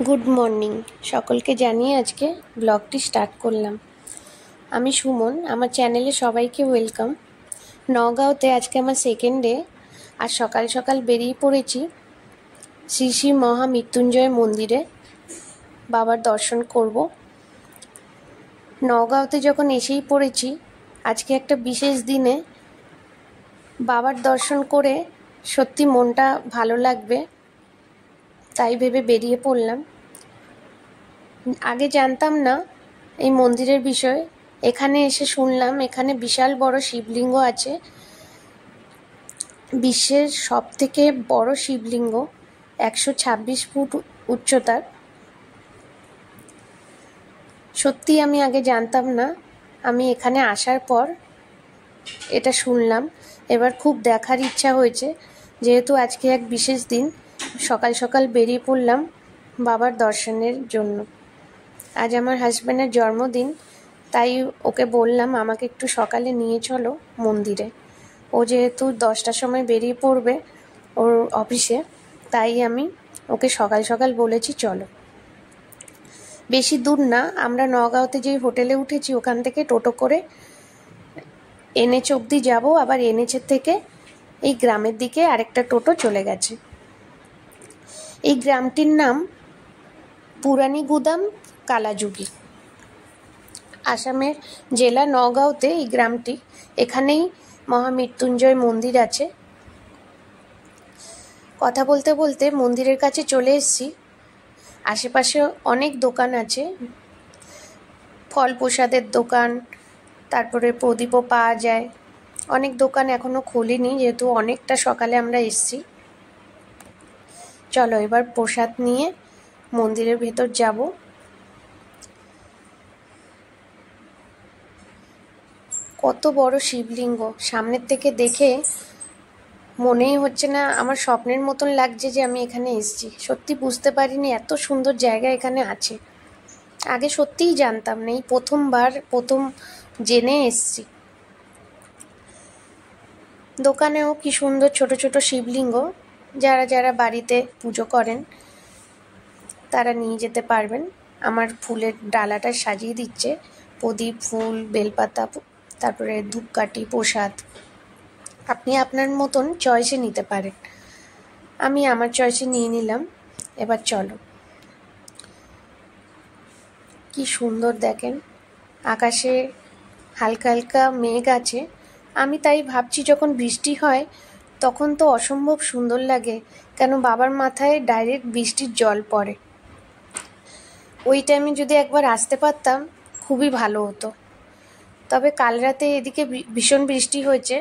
Good morning সকলকে জানিয়ে আজকে ব্লগটি স্টার্ট করলাম। আমি সুমন, আমার চ্যানেলে সবাইকে ওয়েলকাম। নওগাঁওতে আজকে আমার সেকেন্ড ডে, আর সকাল সকাল বেরিয়ে পড়েছি শ্রী শ্রী মহামৃত্যুঞ্জয় মন্দিরে বাবার দর্শন করব। নওগাঁওতে যখন এসেই পড়েছি, আজকে একটা বিশেষ দিনে বাবার দর্শন করে সত্যি মনটা ভালো লাগবে, তাই ভেবে বেরিয়ে পড়লাম। আগে জানতাম না এই মন্দিরের বিষয়ে, এখানে এসে শুনলাম এখানে বিশাল বড় শিবলিঙ্গ আছে, বিশ্বের সবথেকে বড় শিবলিঙ্গ, 126 ফুট উচ্চতার। সত্যি আমি আগে জানতাম না, আমি এখানে আসার পর এটা শুনলাম। এবার খুব দেখার ইচ্ছা হয়েছে, যেহেতু আজকে এক বিশেষ দিন, সকাল সকাল বেরিয়ে পড়লাম বাবার দর্শনের জন্য। আজ আমার হাজব্যান্ডের জন্মদিন, তাই ওকে বললাম আমাকে একটু সকালে নিয়ে চলো মন্দিরে। ও যেহেতু 10টার সময় বেরিয়ে পড়বে ওর অফিসে, তাই আমি ওকে সকাল সকাল বলেছি চলো। বেশি দূর না, আমরা নওগাঁওতে যে হোটেলে উঠেছি ওখান থেকে টোটো করে এনএচ অবধি যাবো, আবার এনএচের থেকে এই গ্রামের দিকে আরেকটা টোটো চলে গেছে। এই গ্রামটির নাম পুরানি গুদাম কালাজুগি, আসামের জেলা নওগাঁওতে এই গ্রামটি। এখানেই মহামৃত্যুঞ্জয় মন্দির আছে। কথা বলতে বলতে মন্দিরের কাছে চলে এসেছি। আশেপাশে অনেক দোকান আছে, ফল প্রসাদের দোকান, তারপরে প্রদীপও পাওয়া যায়। অনেক দোকান এখনো খোলেনি, যেহেতু অনেকটা সকালে আমরা এসেছি। চলো এবার প্রসাদ নিয়ে মন্দিরের ভেতর যাব। কত বড় শিবলিঙ্গ, সামনের থেকে দেখে মনেই হচ্ছে না, আমার স্বপ্নের মতন লাগছে যে আমি এখানে এসেছি। সত্যি বুঝতে পারিনি এত সুন্দর জায়গা এখানে আছে। আগে সত্যিই জানতাম না, এই প্রথম জেনে এসেছি। দোকানেও কি সুন্দর ছোট ছোট শিবলিঙ্গ, যারা যারা বাড়িতে পুজো করেন তারা নিয়ে যেতে পারবেন। আমার ফুলের ডালাটা সাজিয়ে দিচ্ছে, প্রদীপ, ফুল, বেলপাতা, তারপরে ধূপকাঠি, প্রসাদ। আপনি আপনার মতন চয়েসে নিতে পারেন। আমি আমার চয়েসে নিয়ে নিলাম। এবার চলো। কি সুন্দর দেখেন, আকাশে হালকা হালকা মেঘ আছে। আমি তাই ভাবছি যখন বৃষ্টি হয় তখন তো অসম্ভব সুন্দর লাগে, কেন বাবার মাথায় ডাইরেক্ট বৃষ্টির জল পড়ে। ওই টাইমে যদি একবার আসতে পারতাম খুবই ভালো হতো। তবে কাল রাতে এদিকে ভীষণ বৃষ্টি হয়েছে,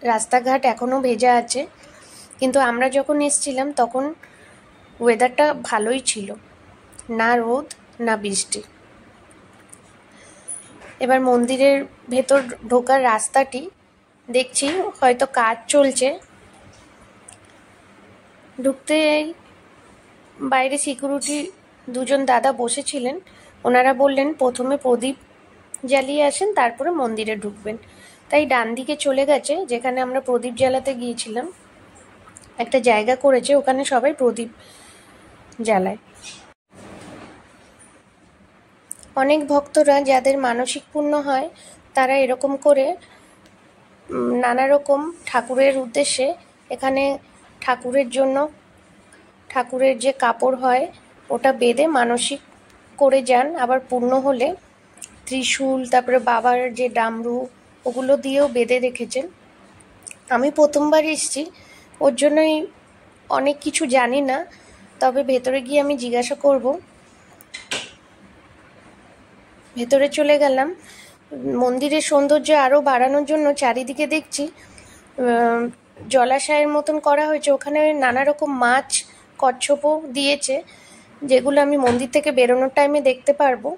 রাস্তাঘাট এখনও ভেজা আছে, কিন্তু আমরা যখন এসেছিলাম তখন ওয়েদারটা ভালোই ছিল, না রোদ না বৃষ্টি। এবার মন্দিরের ভেতর ঢোকার রাস্তাটি দেখছি হয়তো কাজ চলছে। ঢুকতেই বাইরে সিকিউরিটি দুজন দাদা বসেছিলেন, ওনারা বললেন প্রথমে প্রদীপ জ্বালিয়ে আসেন, তারপরে মন্দিরে ঢুকবেন। তাই ডান দিকে চলে গেছে, যেখানে আমরা প্রদীপ জ্বালাতে গিয়েছিলাম একটা জায়গা করেছে, ওখানে সবাই প্রদীপ জ্বালায়। অনেক ভক্তরা যাদের মানসিক পূর্ণ হয় তারা এরকম করে নানা রকম ঠাকুরের উদ্দেশ্যে এখানে ঠাকুরের জন্য ঠাকুরের যে কাপড় হয় ওটা বেঁধে মানসিক করে যান। আবার পূর্ণ হলে ত্রিশূল, তারপরে বাবার যে ডামরু, ওগুলো দিয়েও বেঁধে রেখেছেন। আমি প্রথমবার এসেছি, ওর জন্যই অনেক কিছু জানি না, তবে ভেতরে গিয়ে আমি জিজ্ঞাসা করব। ভেতরে চলে গেলাম। মন্দিরের সৌন্দর্য আরও বাড়ানোর জন্য চারিদিকে দেখছি জলাশয়ের মতন করা হয়েছে, ওখানে নানা রকম মাছ, কচ্ছপও দিয়েছে, যেগুলো আমি মন্দির থেকে বেরোনোর টাইমে দেখতে পারবো।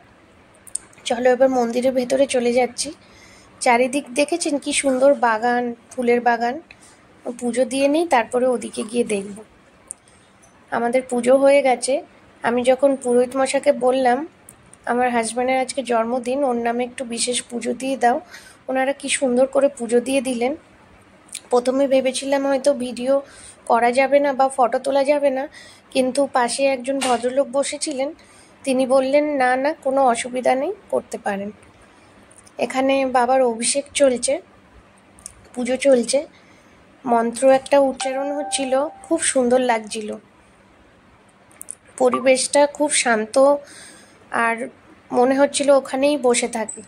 চলো এবার মন্দিরের ভেতরে চলে যাচ্ছি। চারিদিক দেখেছেন কি সুন্দর বাগান, ফুলের বাগান। পুজো দিয়ে নিই, তারপরে ওদিকে গিয়ে দেখব। আমাদের পুজো হয়ে গেছে। আমি যখন পুরোহিত মশাইকে বললাম আমার হাজব্যান্ডের আজকে জন্মদিন, ওর নামে একটু বিশেষ পুজো দিয়ে দাও, ওনারা কি সুন্দর করে পুজো দিয়ে দিলেন। প্রথমে ভেবেছিলাম হয়তো ভিডিও করা যাবে না বা ফটো তোলা যাবে না, কিন্তু পাশে একজন ভদ্রলোক বসেছিলেন, তিনি বললেন না না কোনো অসুবিধা নেই, করতে পারেন। এখানে বাবার অভিষেক চলছে, পুজো চলছে, মন্ত্র একটা উচ্চারণ হচ্ছিল, খুব সুন্দর লাগছিল। পরিবেশটা খুব শান্ত আর মনে হচ্ছিল ওখানেই বসে থাকি।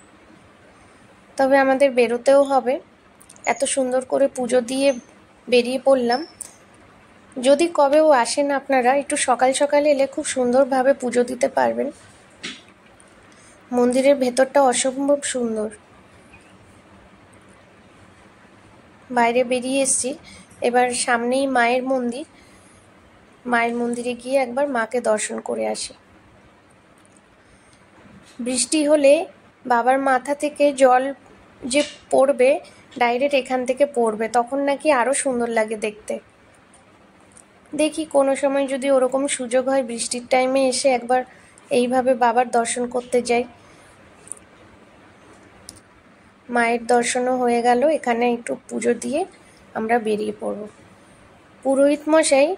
তবে আমাদের বেরোতেও হবে, এত সুন্দর করে পুজো দিয়ে বেরিয়ে পড়লাম। যদি কবেও আসেন আপনারা, একটু সকাল সকাল এলে খুব সুন্দরভাবে পুজো দিতে পারবেন। মন্দিরের ভেতরটা অসম্ভব সুন্দর। বাইরে বেরিয়ে এসেছি, এবার সামনেই মায়ের মন্দির, মায়ের মন্দিরে গিয়ে একবার মাকে দর্শন করে আসি। বৃষ্টি হলে বাবার মাথা থেকে জল যে পড়বে, ডাইরেক্ট এখান থেকে পড়বে, তখন নাকি আরও সুন্দর লাগে দেখতে। দেখি কোনো সময় যদি ওরকম সুযোগ হয়, বৃষ্টির টাইমে এসে একবার এইভাবে বাবার দর্শন করতে যাই। মায়ের দর্শনও হয়ে গেল, এখানে একটু পুজো দিয়ে আমরা বেরিয়ে পড়ব। পুরোহিত মশাই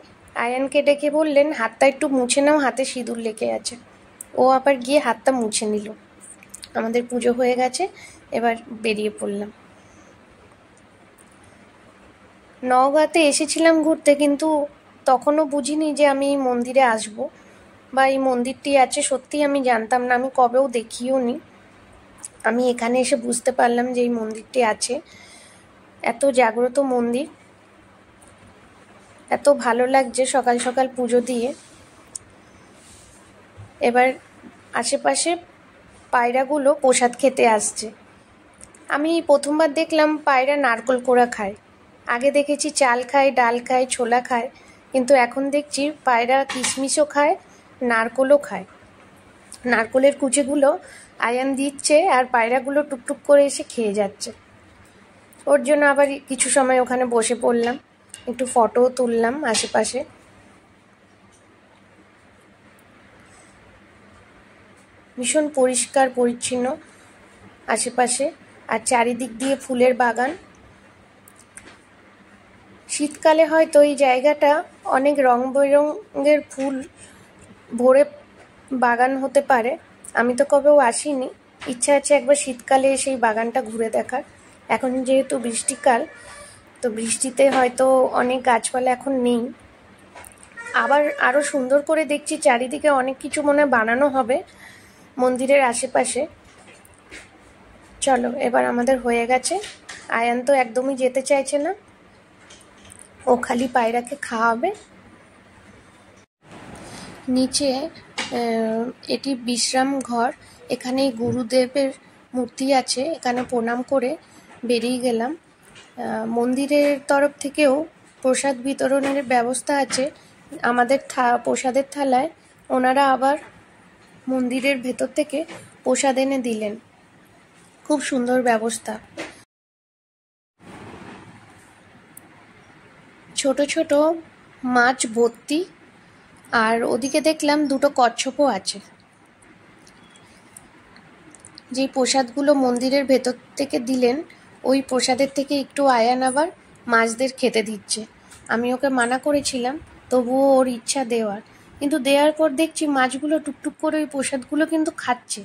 আয়ানকে ডেকে বললেন, হাতটা একটু মুছে নাও, হাতে সিঁদুর লেগে আছে। ও আবার গিয়ে হাতটা মুছে নিল। আমাদের পুজো হয়ে গেছে, এবার বেরিয়ে পড়লাম। নওগাঁতে এসেছিলাম ঘুরতে, কিন্তু তখনও বুঝিনি যে আমি এই মন্দিরে আসব বা এই মন্দিরটি আছে, সত্যি আমি জানতাম না, আমি কবেও দেখিও নি। আমি এখানে এসে বুঝতে পারলাম যে এই মন্দিরটি আছে। এত জাগ্রত মন্দির, এত ভালো লাগছে সকাল সকাল পুজো দিয়ে। এবার আশেপাশে পায়রাগুলো প্রসাদ খেতে আসছে। আমি প্রথমবার দেখলাম পায়রা নারকোল কোড়া খায়। আগে দেখেছি চাল খায়, ডাল খায়, ছোলা খায়, কিন্তু এখন দেখছি পায়রা কিশমিশও খায়, নারকোলও খায়। নারকোলের কুচিগুলো আয়ান দিচ্ছে আর পায়রাগুলো টুকটুক করে এসে খেয়ে যাচ্ছে। ওর জন্য আবার কিছু সময় ওখানে বসে পড়লাম, একটু ফটোও তুললাম আশেপাশে। ভীষণ পরিষ্কার পরিচ্ছন্ন আশেপাশে, আর চারিদিক দিয়ে ফুলের বাগান। শীতকালে হয়তো এই জায়গাটা অনেক রং বেরঙের ফুল ভরে বাগান হতে পারে। আমি তো কবেও আসিনি, ইচ্ছা আছে একবার শীতকালে সেই বাগানটা ঘুরে দেখার। এখন যেহেতু বৃষ্টিকাল, তো বৃষ্টিতে হয়তো অনেক গাছপালা এখন নেই। আবার আরও সুন্দর করে দেখছি চারিদিকে অনেক কিছু মনে বানানো হবে মন্দিরের আশেপাশে। চলো, এবার আমাদের হয়ে গেছে। আয়ান তো একদমই যেতে চাইছে না, ও খালি পায়রাকে খাওয়াবে। নিচে এটি বিশ্রাম ঘর, এখানে গুরুদেবের মূর্তি আছে, এখানে প্রণাম করে বেরিয়ে গেলাম। মন্দিরের তরফ থেকেও প্রসাদ বিতরণের ব্যবস্থা আছে। আমাদের প্রসাদের থালায় ওনারা আবার মন্দিরের ভেতর থেকে প্রসাদ এনে দিলেন। খুব সুন্দর ব্যবস্থা। ছোট ছোট মাছ ভর্তি, আর ওদিকে দেখলাম দুটো কচ্ছপও আছে। যে প্রসাদগুলো মন্দিরের ভেতর থেকে দিলেন, ওই প্রসাদের থেকে একটু আয়ান আবার মাছদের খেতে দিচ্ছে। আমি ওকে মানা করেছিলাম, তবুও ওর ইচ্ছা দেওয়ার, কিন্তু দেওয়ার পর দেখছি মাছগুলো টুকটুক করে ওই প্রসাদগুলো কিন্তু খাচ্ছে।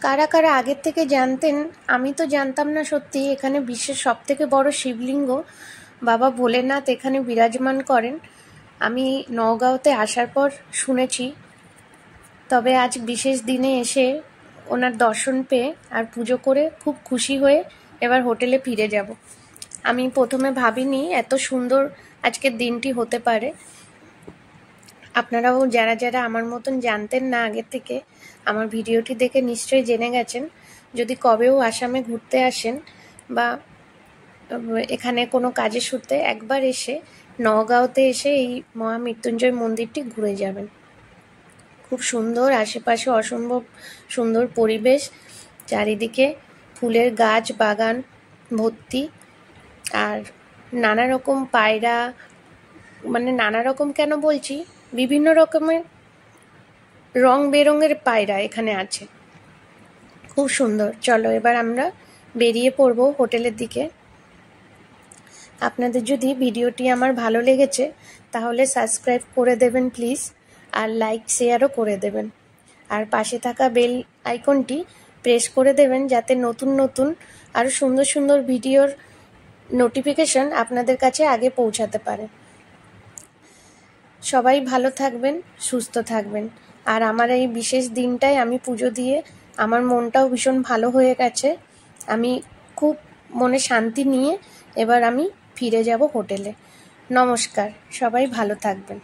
কারা কারা আগের থেকে জানতেন, আমি তো জানতাম না সত্যি এখানে বিশ্বের সবথেকে বড় শিবলিঙ্গ বাবা ভোলেনাথ এখানে বিরাজমান করেন। আমি নওগাঁওতে আসার পর শুনেছি, তবে আজ বিশেষ দিনে এসে ওনার দর্শন পেয়ে আর পুজো করে খুব খুশি হয়ে এবার হোটেলে ফিরে যাব। আমি প্রথমে ভাবিনি এত সুন্দর আজকের দিনটি হতে পারে। আপনারাও যারা যারা আমার মতন জানতেন না আগের থেকে, আমার ভিডিওটি দেখে নিশ্চয়ই জেনে গেছেন। যদি কবেও আসামে ঘুরতে আসেন বা এখানে কোনো কাজের সূত্রে, একবার এসে নওগাঁওতে এসে এই মহামৃত্যুঞ্জয় মন্দিরটি ঘুরে যাবেন। খুব সুন্দর, আশেপাশে অসম্ভব সুন্দর পরিবেশ, চারিদিকে ফুলের গাছ বাগান ভর্তি, আর নানা রকম পায়রা, মানে নানা রকম কেন বলছি, বিভিন্ন রকমের রং বেরঙের পায়রা এখানে আছে, খুব সুন্দর। চলো এবার আমরা বেরিয়ে পড়বো হোটেলের দিকে। আপনাদের যদি ভিডিওটি আমার ভালো লেগেছে তাহলে সাবস্ক্রাইব করে দেবেন প্লিজ, আর লাইক শেয়ারও করে দেবেন, আর পাশে থাকা বেল আইকনটি প্রেস করে দেবেন যাতে নতুন নতুন আরও সুন্দর সুন্দর ভিডিওর নোটিফিকেশন আপনাদের কাছে আগে পৌঁছাতে পারে। সবাই ভালো থাকবেন, সুস্থ থাকবেন। আর আমার এই বিশেষ দিনটায় আমি পুজো দিয়ে আমার মনটাও ভীষণ ভালো হয়ে গেছে। আমি খুব মনে শান্তি নিয়ে এবার আমি ফিরে যাব হোটেলে। নমস্কার, সবাই ভালো থাকবেন।